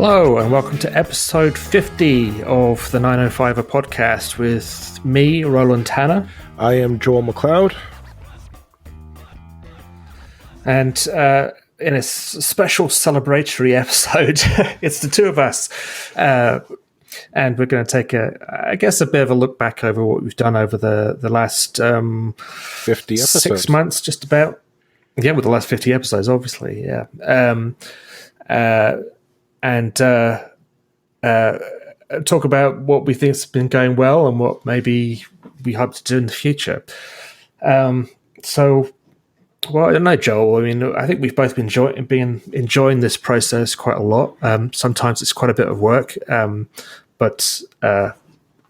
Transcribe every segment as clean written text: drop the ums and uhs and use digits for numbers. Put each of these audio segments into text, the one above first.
Hello and welcome to episode 50 of the 905er podcast with me, Roland Tanner. I am Joel McLeod. And in a special celebratory episode, it's the two of us. And we're going to take a bit of a look back over what we've done over the last 50 episodes. 6 months, just about. Yeah, with the last 50 episodes, obviously, yeah. And talk about what we think has been going well and what maybe we hope to do in the future. Well, I don't know, Joel. I mean, I think we've both been enjoying this process quite a lot. Sometimes it's quite a bit of work, but I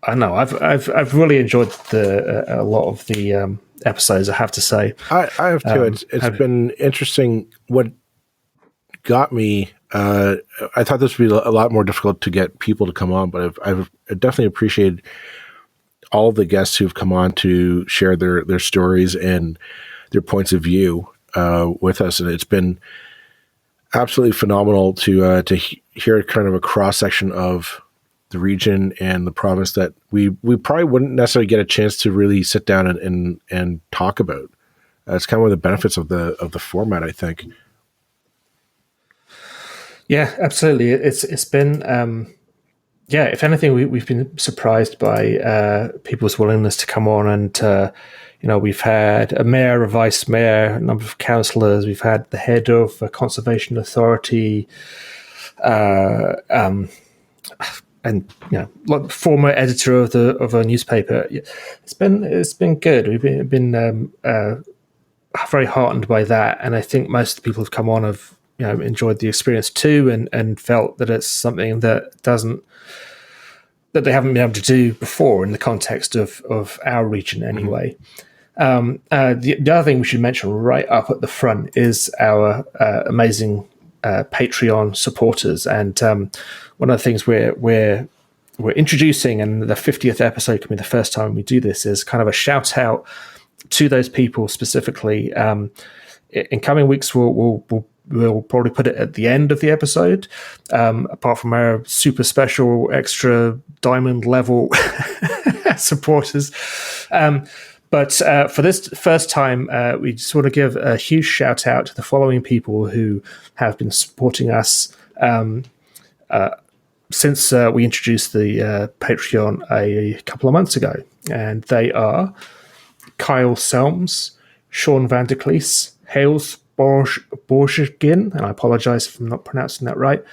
don't know. I've really enjoyed a lot of the episodes, I have to say. I have too. It's been interesting. What got me, I thought this would be a lot more difficult to get people to come on, but I've definitely appreciated all the guests who've come on to share their stories and their points of view with us, and it's been absolutely phenomenal to hear kind of a cross section of the region and the province that we probably wouldn't necessarily get a chance to really sit down and talk about. It's kind of one of the benefits of the format, I think. Yeah, absolutely. It's been if anything, we've been surprised by people's willingness to come on, and we've had a mayor, a vice mayor, a number of councillors. We've had the head of a conservation authority, and former editor of a newspaper. It's been good. We've been very heartened by that, and I think most of the people who've come on have enjoyed the experience too, and felt that it's something that they haven't been able to do before in the context of our region anyway. The other thing we should mention right up at the front is our amazing Patreon supporters, and one of the things we're introducing, and the 50th episode can be the first time we do this, is kind of a shout out to those people specifically. In coming weeks, we'll probably put it at the end of the episode, apart from our super special extra diamond level supporters. But for this first time, we just want to give a huge shout out to the following people who have been supporting us since we introduced the Patreon a couple of months ago. And they are Kyle Selms, Sean Vanderklees, Hales Borgin, and I apologize if I'm not pronouncing that right,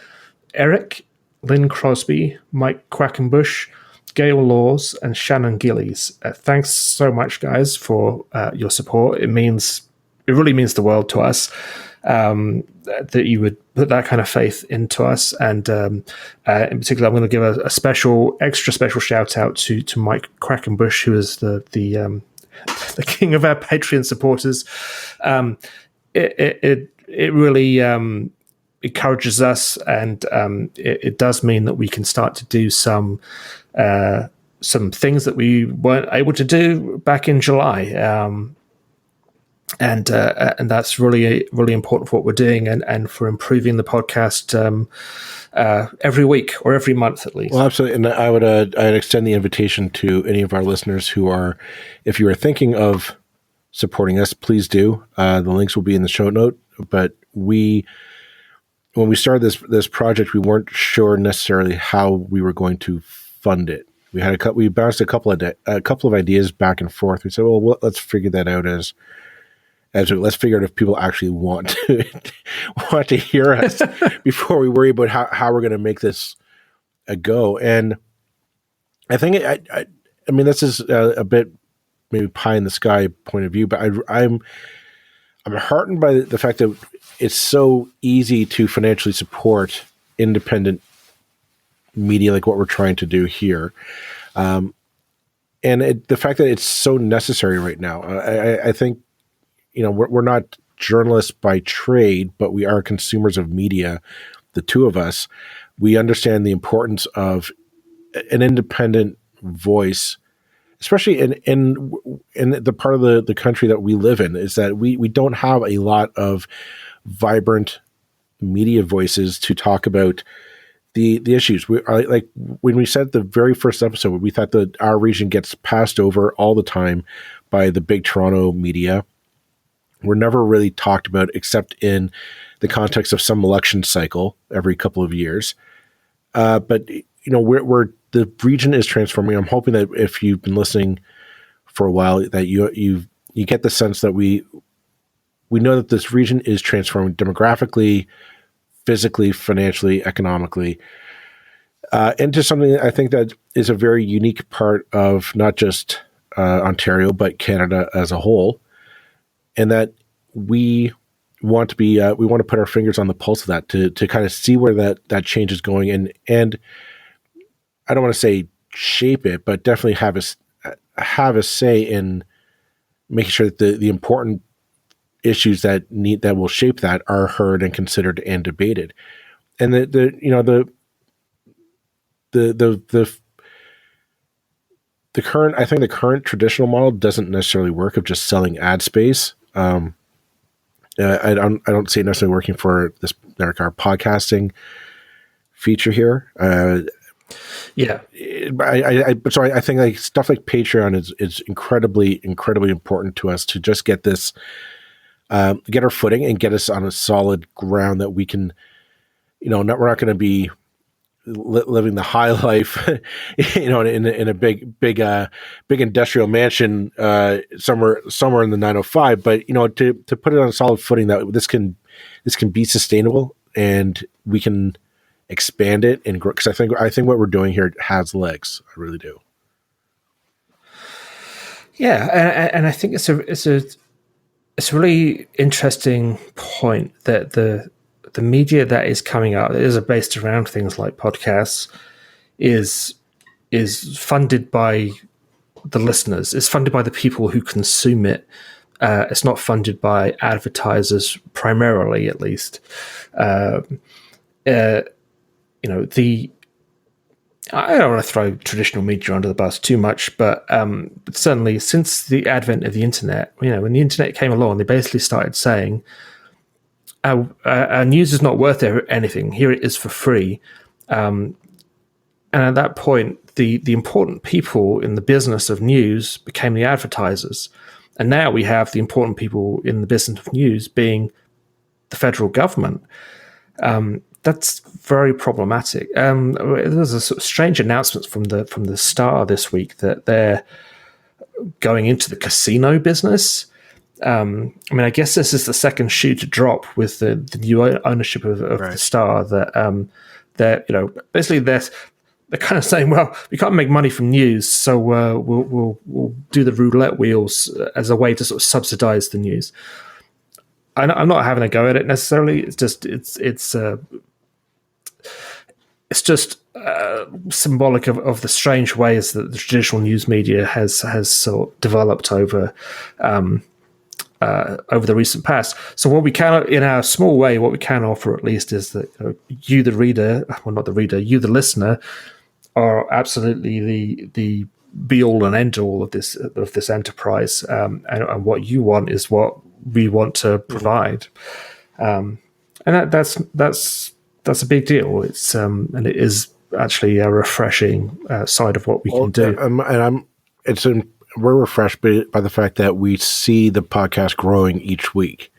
Eric, Lynn Crosby, Mike Quackenbush, Gail Laws, and Shannon Gillies. Thanks so much, guys, for your support. It really means the world to us that you would put that kind of faith into us. And in particular, I'm going to give a extra special shout out to Mike Quackenbush, who is the king of our Patreon supporters. It really encourages us, and it does mean that we can start to do some things that we weren't able to do back in July, and that's really really important for what we're doing, and for improving the podcast every week or every month at least. Well, absolutely, and I'd extend the invitation to any of our listeners who are, if you are thinking of supporting us, please do. The links will be in the show note. But when we started this project, we weren't sure necessarily how we were going to fund it. We bounced a couple of ideas back and forth. We said, well, let's figure that out let's figure out if people actually want to hear us before we worry about how we're going to make this a go. And I think I mean, this is a bit maybe pie in the sky point of view, but I'm heartened by the fact that it's so easy to financially support independent media like what we're trying to do here. And the fact that it's so necessary right now. I think, we're not journalists by trade, but we are consumers of media, the two of us. We understand the importance of an independent voice, especially in the part of the country that we live in, is that we don't have a lot of vibrant media voices to talk about the issues. We are like when we said the very first episode, we thought that our region gets passed over all the time by the big Toronto media. We're never really talked about except in the context of some election cycle every couple of years. But we're the region is transforming. I'm hoping that if you've been listening for a while, that you get the sense that we know that this region is transforming demographically, physically, financially, economically, into something I think that is a very unique part of not just Ontario, but Canada as a whole. And that we want to be, we want to put our fingers on the pulse of that to kind of see where that change is going. And I don't want to say shape it, but definitely have a say in making sure that the important issues that will shape that are heard and considered and debated. And the current traditional model doesn't necessarily work of just selling ad space. I don't see it necessarily working for this our podcasting feature here. Yeah, I think like stuff like Patreon is incredibly important to us to just get this, get our footing and get us on a solid ground that we can, we're not going to be living the high life, in a big industrial mansion somewhere in the 905. But to put it on a solid footing that this can be sustainable and we can expand it and grow. Because I think what we're doing here has legs. I really do. Yeah, and I think it's a really interesting point that the media that is coming out that is based around things like podcasts is funded by the listeners. It's funded by the people who consume it. It's not funded by advertisers primarily, at least. I don't want to throw traditional media under the bus too much, but certainly since the advent of the internet, when the internet came along, they basically started saying, our news is not worth anything. Here it is for free. And at that point, the important people in the business of news became the advertisers. And now we have the important people in the business of news being the federal government. That's very problematic. There's a sort of strange announcement from the Star this week that they're going into the casino business. I guess this is the second shoe to drop with the new ownership of right. The Star. That basically they're kind of saying, well, we can't make money from news, so we'll do the roulette wheels as a way to sort of subsidize the news. I'm not having a go at it necessarily. It's just symbolic of the strange ways that the traditional news media has sort of developed over the recent past. So what we can, in our small way, what we can offer at least is that you, the reader, well, not the reader, you, the listener, are absolutely the be all and end all of this enterprise, and what you want is what we want to provide, and that's a big deal. It's and it is actually a refreshing side of what we can do. We're refreshed by the fact that we see the podcast growing each week.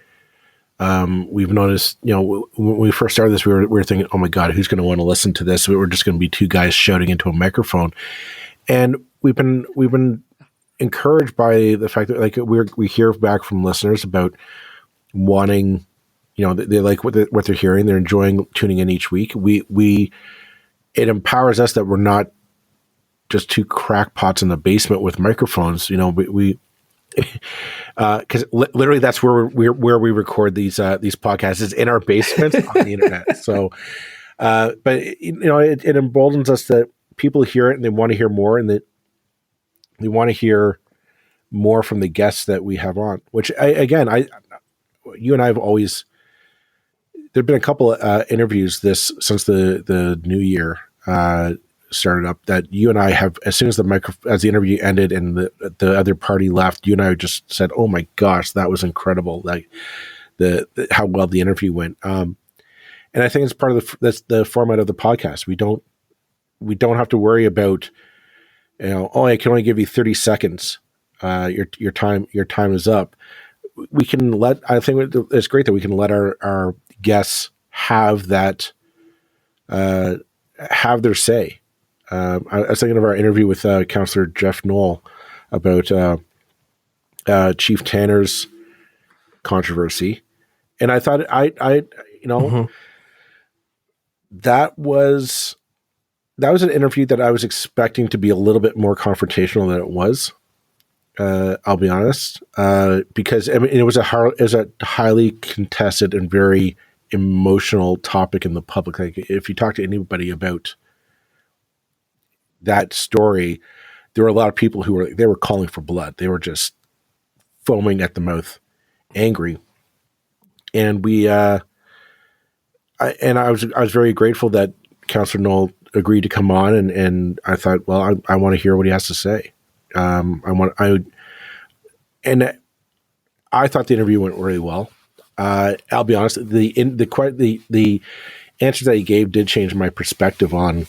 We've noticed, when we first started this, we were thinking, oh my God, who's going to want to listen to this? We're just going to be two guys shouting into a microphone. And we've been encouraged by the fact that we hear back from listeners about wanting, they like what they're hearing. They're enjoying tuning in each week. It empowers us that we're not just two crackpots in the basement with microphones. Because literally that's where we record these podcasts is in our basement on the internet. So, but it emboldens us that people hear it and they want to hear more, and that they want to hear more from the guests that we have on. Which you and I have always. There've been a couple of interviews since the new year started up that you and I have, as soon as the interview ended and the other party left, you and I just said, "Oh my gosh, that was incredible!" Like how well the interview went. And And I think it's part of that's the format of the podcast. We don't have to worry about, I can only give you 30 seconds. Your time is up. I think it's great that we can let our guests have that, have their say. I was thinking of our interview with Councillor Jeff Knoll about Chief Tanner's controversy, and I thought that was an interview that I was expecting to be a little bit more confrontational than it was. I'll be honest, because it was a highly contested and very emotional topic in the public. Like, if you talk to anybody about that story, there were a lot of people who were calling for blood. They were just foaming at the mouth, angry, and I was very grateful that Councillor Knoll agreed to come on, and I thought, well, I want to hear what he has to say. I thought the interview went really well. I'll be honest, the answers that he gave did change my perspective on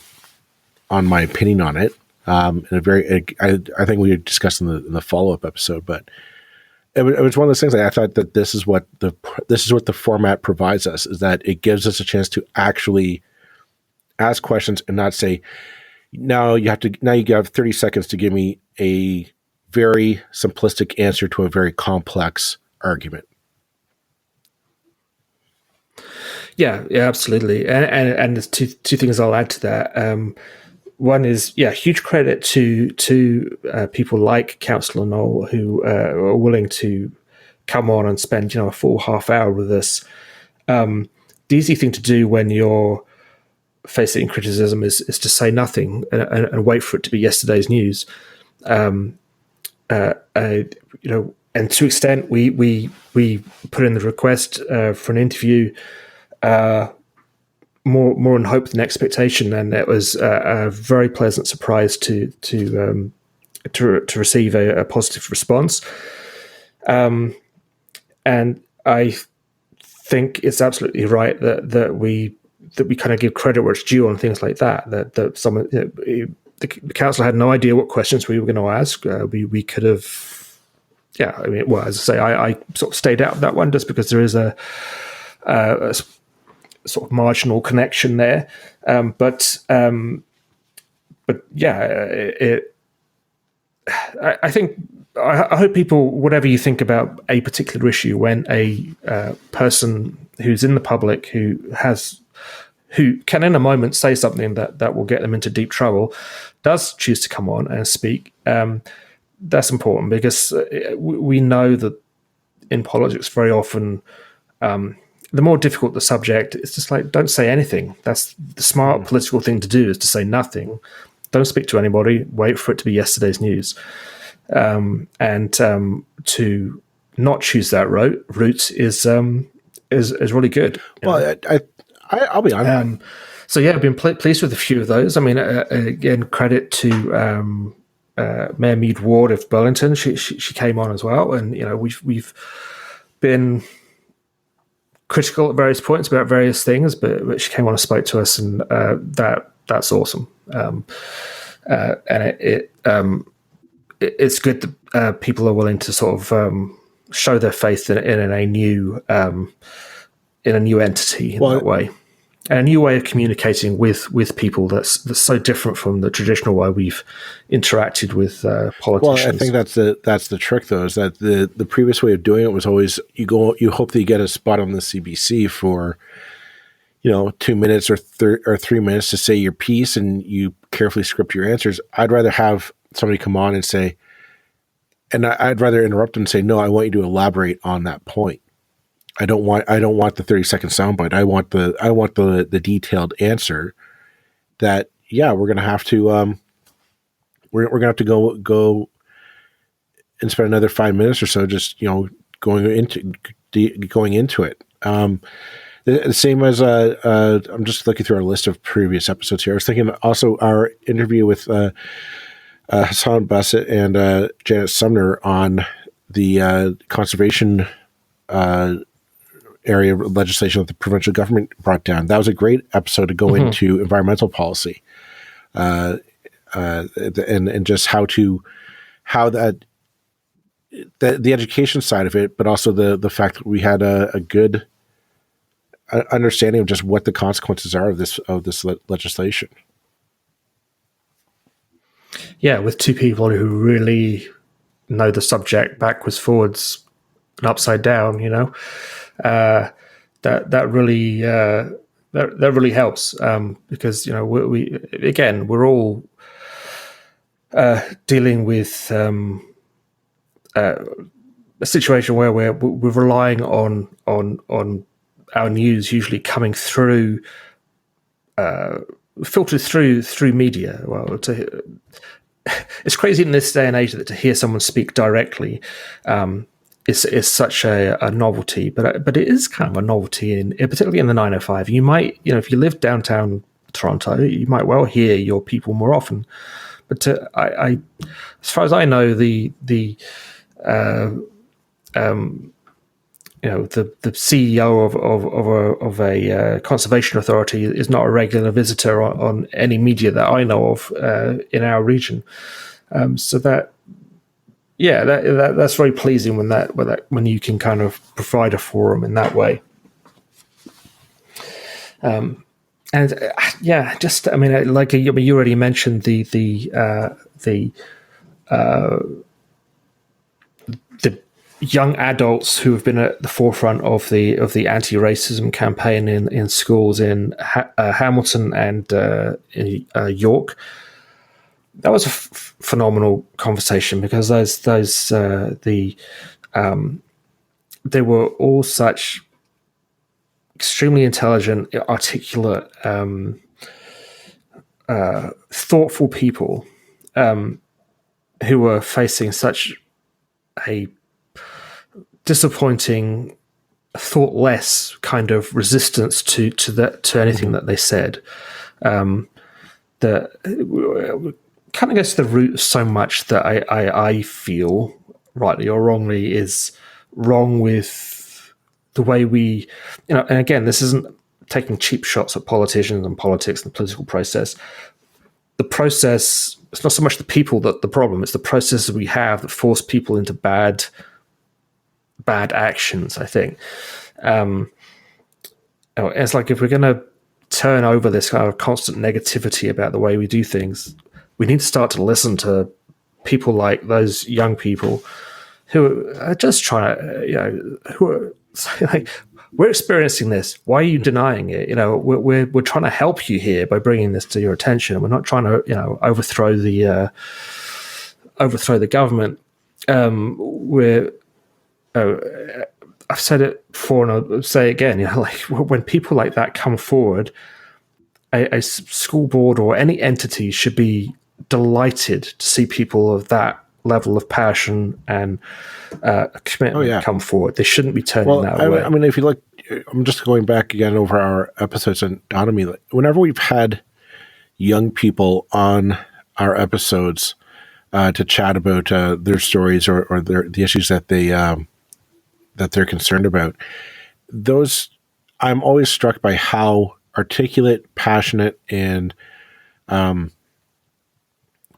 my opinion on it. I think we discussed in the follow-up episode, but it was one of those things that I thought that this is what the format provides us, is that it gives us a chance to actually ask questions and not say, now you have 30 seconds to give me a very simplistic answer to a very complex argument. Yeah, absolutely. And there's two things I'll add to that. One is, huge credit to people like Councillor Knoll, who are willing to come on and spend a full half hour with us. The easy thing to do when you're facing criticism is to say nothing and wait for it to be yesterday's news. And to an extent, we put in the request for an interview more in hope than expectation, and it was a very pleasant surprise to receive a positive response. And I think it's absolutely right that we kind of give credit where it's due on things like that. That someone, the council had no idea what questions we were going to ask. We could have, as I say, I sort of stayed out of that one just because there is a sort of marginal connection there. But I hope people, whatever you think about a particular issue, when a person who's in the public who can in a moment say something that will get them into deep trouble, does choose to come on and speak, that's important, because we know that in politics very often, the more difficult the subject, it's just like, don't say anything. That's the smart political thing to do, is to say nothing. Don't speak to anybody. Wait for it to be yesterday's news. And to not choose that route is really good. Well, I'll be honest. I've been pleased with a few of those. I mean, again, credit to Mayor Mead Ward of Burlington. She came on as well, and we've been critical at various points about various things, but she came on and spoke to us, and that's awesome. And it's good that people are willing to sort of show their faith in a new entity in that way, and a new way of communicating with people that's so different from the traditional way we've interacted with politicians. Well, I think that's the trick, though, is that the previous way of doing it was always you hope that you get a spot on the CBC for 2 minutes or 3 minutes to say your piece, and you carefully script your answers. I'd rather have somebody come on and say, and I'd rather interrupt them and say, no, I want you to elaborate on that point. I don't want the 30-second soundbite. I want the detailed answer. That we're gonna have to we're gonna have to go and spend another 5 minutes or so just going into it. The same as I'm just looking through our list of previous episodes here. I was thinking also our interview with Hassan Bassett and Janet Sumner on the conservation area of legislation that the provincial government brought down. That was a great episode to go into environmental policy, and just how that the education side of it, but also the fact that we had a good understanding of just what the consequences are of this legislation. Yeah, with two people who really know the subject backwards, forwards, and upside down, that really that really helps, because we're all dealing with a situation where we're relying on our news usually coming through, filtered through media. Well, it's crazy in this day and age that to hear someone speak directly is such a novelty, but it is kind of a novelty particularly in the 905. You might, if you live downtown Toronto, you might well hear your people more often. But I as far as I know, the CEO of a conservation authority is not a regular visitor on any media that I know of in our region. So that's very pleasing when you can kind of provide a forum in that way. You already mentioned the young adults who have been at the forefront of the anti-racism campaign in schools in Hamilton and York. That was a phenomenal conversation, because they were all such extremely intelligent, articulate, thoughtful people who were facing such a disappointing, thoughtless kind of resistance to anything that they said. That kind of gets to the root so much that I feel, rightly or wrongly, is wrong with the way we, and again, this isn't taking cheap shots at politicians and politics and the political process. The process, it's not so much the people that the problem, it's the processes we have that force people into bad actions, I think. It's like, if we're going to turn over this kind of constant negativity about the way we do things, we need to start to listen to people like those young people who are just trying to, who are like, we're experiencing this. Why are you denying it? We're trying to help you here by bringing this to your attention. We're not trying to, overthrow the government. I've said it before and I'll say it again. When people like that come forward, a school board or any entity should be delighted to see people of that level of passion and commitment come forward. They shouldn't be turning that away. I mean, if you look, I'm just going back again over our episodes, and dawned on me, whenever we've had young people on our episodes to chat about their stories or the issues that they're concerned about, those, I'm always struck by how articulate, passionate, and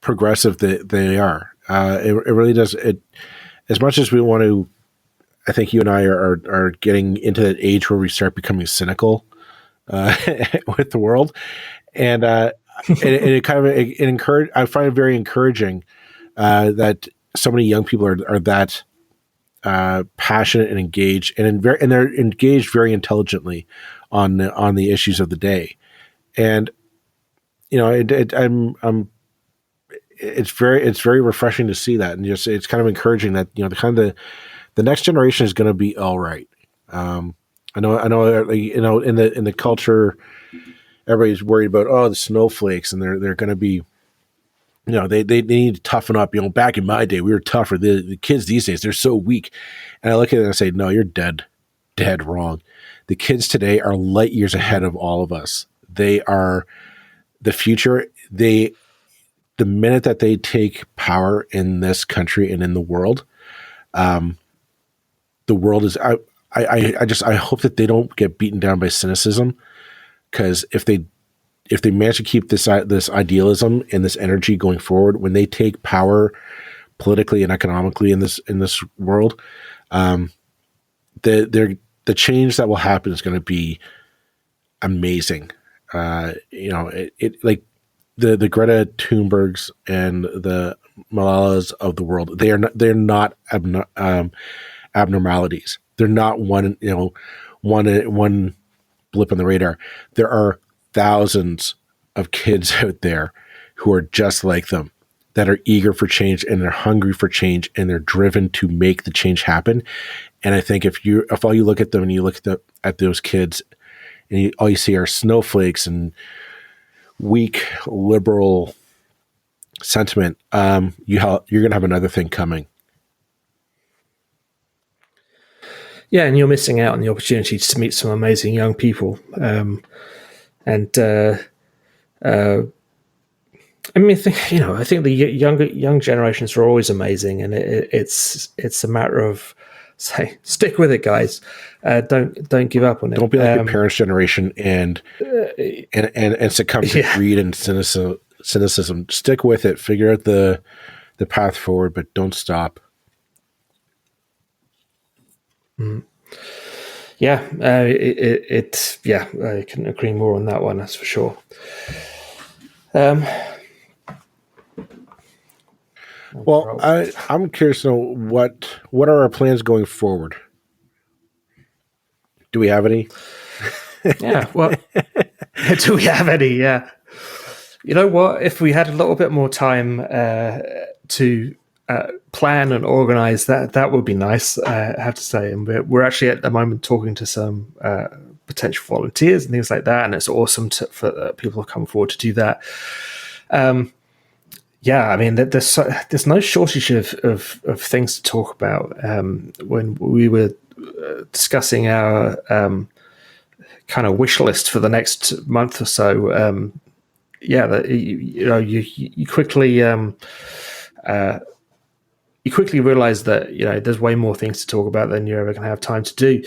progressive they are. It really does. It, as much as we want to, I think you and I are getting into that age where we start becoming cynical with the world, and it kind of encourage. I find it very encouraging that so many young people are that passionate and engaged, and they're engaged very intelligently on the issues of the day, and it's very refreshing to see that, and just it's kind of encouraging that the next generation is going to be all right. I know in the culture, everybody's worried about the snowflakes, and they're going to be, they need to toughen up. Back in my day, we were tougher. The kids these days, they're so weak. And I look at it and I say, no, you're dead wrong. The kids today are light years ahead of all of us. They are the future. The minute that they take power in this country and in the world is, I hope that they don't get beaten down by cynicism, because if they manage to keep this idealism and this energy going forward, when they take power politically and economically in this world, the change that will happen is going to be amazing. Like the Greta Thunbergs and the Malalas of the world, they're not abnormalities. They're not one blip on the radar. There are thousands of kids out there who are just like them, that are eager for change, and they're hungry for change, and they're driven to make the change happen. And I think if all you look at them and you look at those kids, and all you see are snowflakes and weak liberal sentiment, you're going to have another thing coming. Yeah, and you're missing out on the opportunity to meet some amazing young people. I think the young generations are always amazing, and it's a matter of stick with it, guys. Don't give up on it. Don't be like your parents' generation and succumb to greed and cynicism. Stick with it. Figure out the path forward, but don't stop. Yeah, I couldn't agree more on that one. That's for sure. Well, I'm curious to know what are our plans going forward? Do we have any? Yeah. Well, do we have any? Yeah. You know what? If we had a little bit more time to plan and organize, that would be nice. I have to say, and we're actually at the moment talking to some potential volunteers and things like that, and it's awesome for people to come forward to do that. Yeah, I mean, there's no shortage of things to talk about. When we were discussing our kind of wish list for the next month or so, you quickly realize that there's way more things to talk about than you're ever going to have time to do.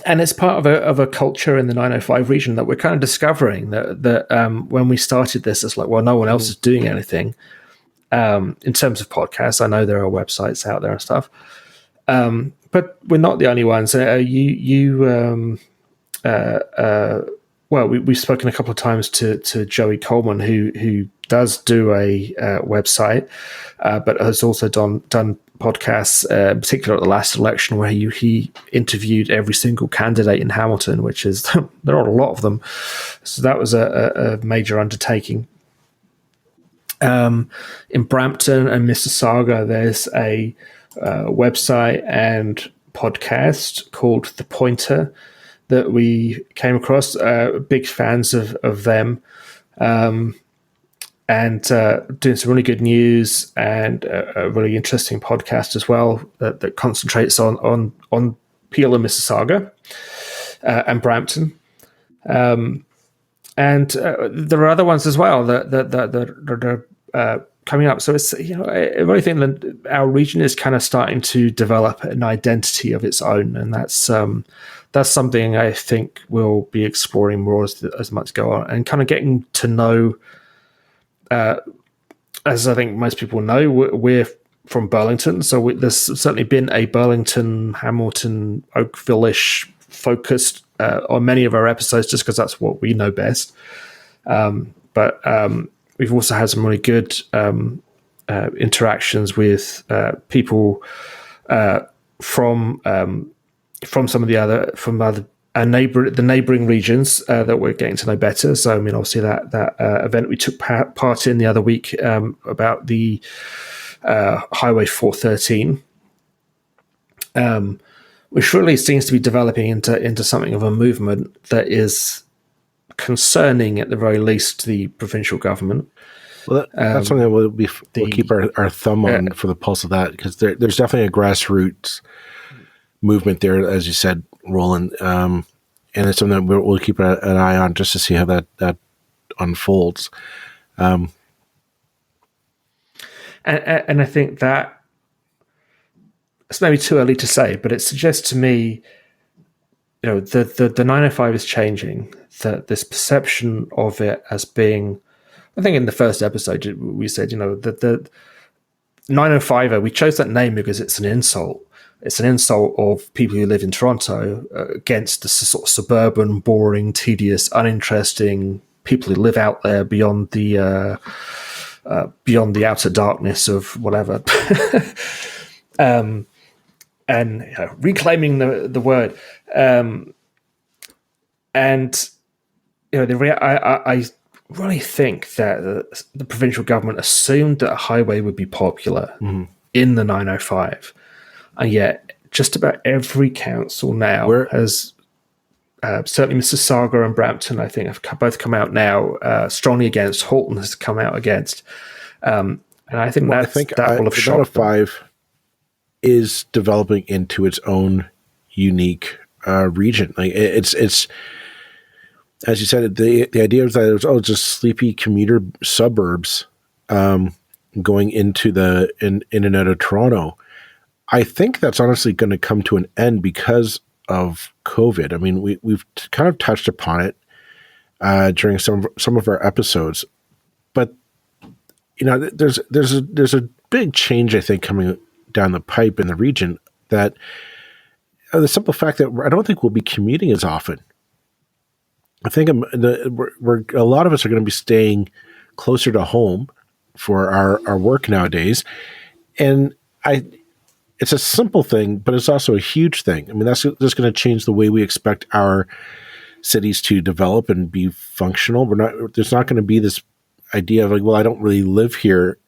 And it's part of a culture in the 905 region that we're kind of discovering that when we started this, it's like, well, no one else is doing anything in terms of podcasts. I know there are websites out there and stuff, but we're not the only ones. We've spoken a couple of times to Joey Coleman, who does do a website, but has also done podcasts, particularly at the last election, where he interviewed every single candidate in Hamilton, which is there are a lot of them. So that was a major undertaking. In Brampton and Mississauga, there's a website and podcast called The Pointer that we came across. Big fans of them. And doing some really good news and a really interesting podcast as well that concentrates on Peel and Mississauga and Brampton. And there are other ones as well that are coming up. So it's I really think that our region is kind of starting to develop an identity of its own, and that's something I think we'll be exploring more as months go on, and kind of getting to know. As I think most people know, we're from Burlington, so there's certainly been a Burlington, Hamilton, Oakville-ish focused on many of our episodes, just because that's what we know best. But we've also had some really good interactions with people from some of the the neighbouring regions that we're getting to know better. So, I mean, obviously that event we took part in the other week about the Highway 413, which really seems to be developing into something of a movement that is concerning, at the very least, the provincial government. Well, that's something that we'll keep our thumb on for the pulse of that, because there's definitely a grassroots movement there, as you said, Roland, and it's something that we'll keep an eye on just to see how that unfolds. And I think that it's maybe too early to say, but it suggests to me, the 905 is changing. That this perception of it as being, I think in the first episode we said, that the 905er, we chose that name because it's an insult. It's an insult of people who live in Toronto against the sort of suburban, boring, tedious, uninteresting people who live out there beyond the outer darkness of whatever. And reclaiming the word. And I really think that the provincial government assumed that a highway would be popular in the 905, and yet just about every council now has, certainly Mississauga and Brampton, I think, have both come out now strongly against. Halton has come out against, and I think that will have shocked them. 905 is developing into its own unique region. Like it's as you said, the idea is that it was just sleepy commuter suburbs going into in and out of Toronto. I think that's honestly going to come to an end because of COVID. I mean, we've kind of touched upon it during some of our episodes, but there's a big change, I think, coming down the pipe in the region, that the simple fact that I don't think we'll be commuting as often. I think a lot of us are going to be staying closer to home for our work nowadays. And it's a simple thing, but it's also a huge thing. I mean, that's just going to change the way we expect our cities to develop and be functional. There's not going to be this idea of like, well, I don't really live here.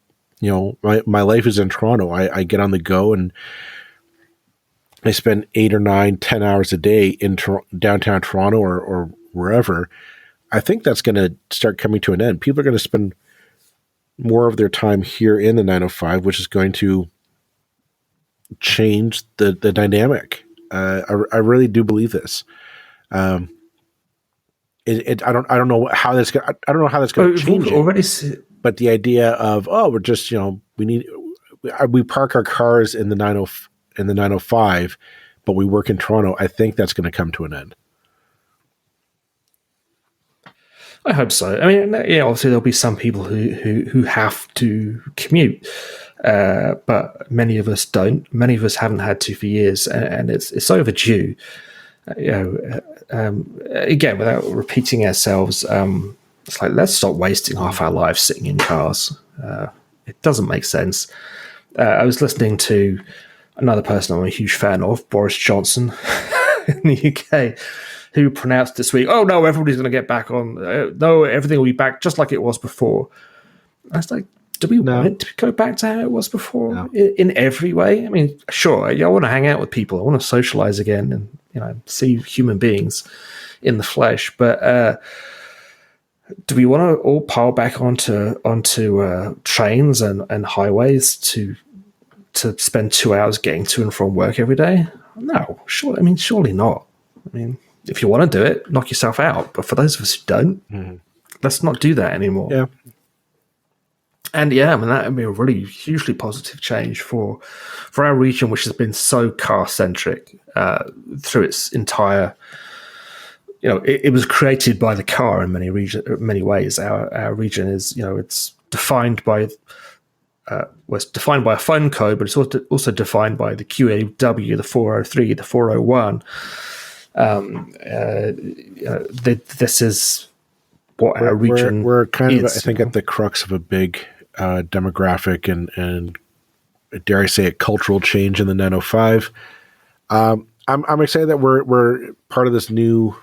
My life is in Toronto. I get on the go and I spend 8 or 9, 10 hours a day in downtown Toronto or wherever. I think that's going to start coming to an end. People are going to spend more of their time here in the 905, which is going to change the dynamic. I really do believe this. I don't know how that's going. I don't know how that's going to change. But the idea of we're just we park our cars in the 905, but we work in Toronto. I think that's going to come to an end. I hope so. I mean, obviously there'll be some people who have to commute, but many of us don't. Many of us haven't had to for years, and it's overdue. Again, without repeating ourselves, it's like, let's stop wasting half our lives sitting in cars. It doesn't make sense. I was listening to another person I'm a huge fan of, Boris Johnson, in the UK, who pronounced this week, "Oh no, everybody's going to get back on. No, everything will be back just like it was before." I was like, do we want it to go back to how it was before in every way? I mean, sure, I want to hang out with people. I want to socialize again and see human beings in the flesh. But do we want to all pile back onto trains and highways to spend 2 hours getting to and from work every day? No, surely not. I mean, if you want to do it, knock yourself out. But for those of us who don't, let's not do that anymore. Yeah. And I mean, that would be a really hugely positive change for our region, which has been so car-centric through its entire. It was created by the car in many ways. Our region is, it's defined by. Was defined by a phone code, but it's also defined by the QAW, the 403, the 401. This is what our region we're kind is, of, I think, at the crux of a big demographic and dare I say it, cultural change in the 905. I'm excited that we're part of this new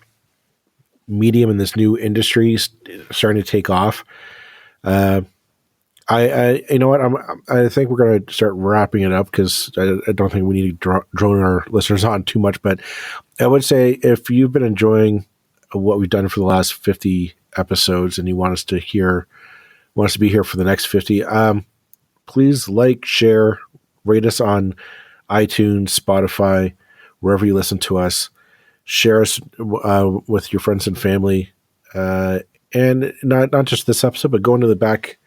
medium and this new industry starting to take off. I you know what, I think we're going to start wrapping it up because I don't think we need to drone our listeners on too much. But I would say if you've been enjoying what we've done for the last 50 episodes and you want us to be here for the next 50, please like, share, rate us on iTunes, Spotify, wherever you listen to us. Share us with your friends and family, and not just this episode, but go into the back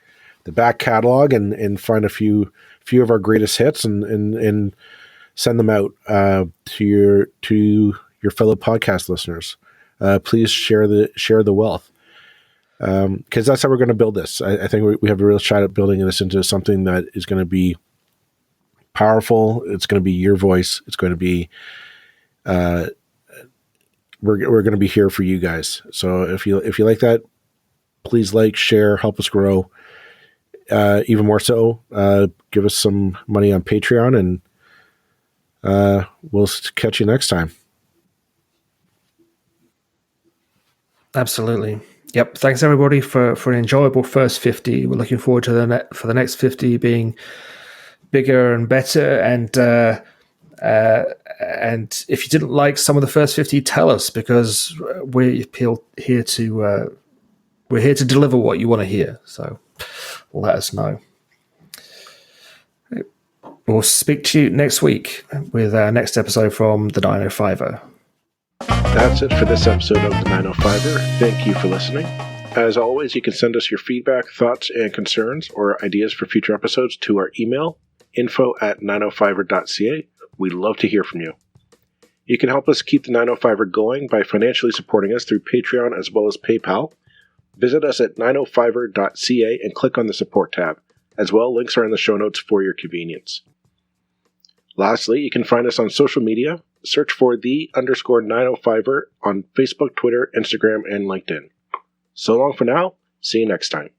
catalog and find a few of our greatest hits and send them out to your fellow podcast listeners. Please share the wealth, because that's how we're going to build this. I think we have a real shot at building this into something that is going to be powerful. It's going to be your voice. It's going to be we're going to be here for you guys. So if you like that, please like, share, help us grow. Even more so, give us some money on Patreon, and we'll catch you next time. Absolutely. Yep. Thanks everybody for an enjoyable first 50. We're looking forward to the next 50 being bigger and better. And if you didn't like some of the first 50, tell us, because we're here to deliver what you want to hear. So let us know. We'll speak to you next week with our next episode from the 905er. That's it for this episode of the 905er. Thank you for listening. As always, you can send us your feedback, thoughts, and concerns, or ideas for future episodes to our email, info@905er.ca. We'd love to hear from you. You can help us keep the 905er going by financially supporting us through Patreon as well as PayPal. Visit us at 905er.ca and click on the support tab. As well, links are in the show notes for your convenience. Lastly, you can find us on social media. Search for _905er on Facebook, Twitter, Instagram, and LinkedIn. So long for now. See you next time.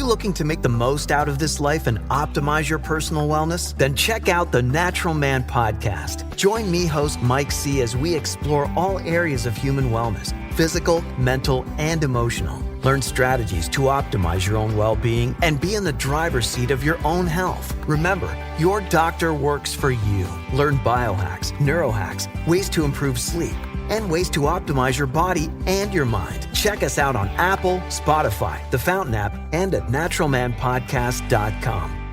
Looking to make the most out of this life and optimize your personal wellness? Then check out the Natural Man Podcast. Join me, host Mike C., as we explore all areas of human wellness, physical, mental, and emotional. Learn strategies to optimize your own well-being and be in the driver's seat of your own health. Remember, your doctor works for you. Learn biohacks, neurohacks, ways to improve sleep, and ways to optimize your body and your mind. Check us out on Apple, Spotify, the Fountain app, and at naturalmanpodcast.com.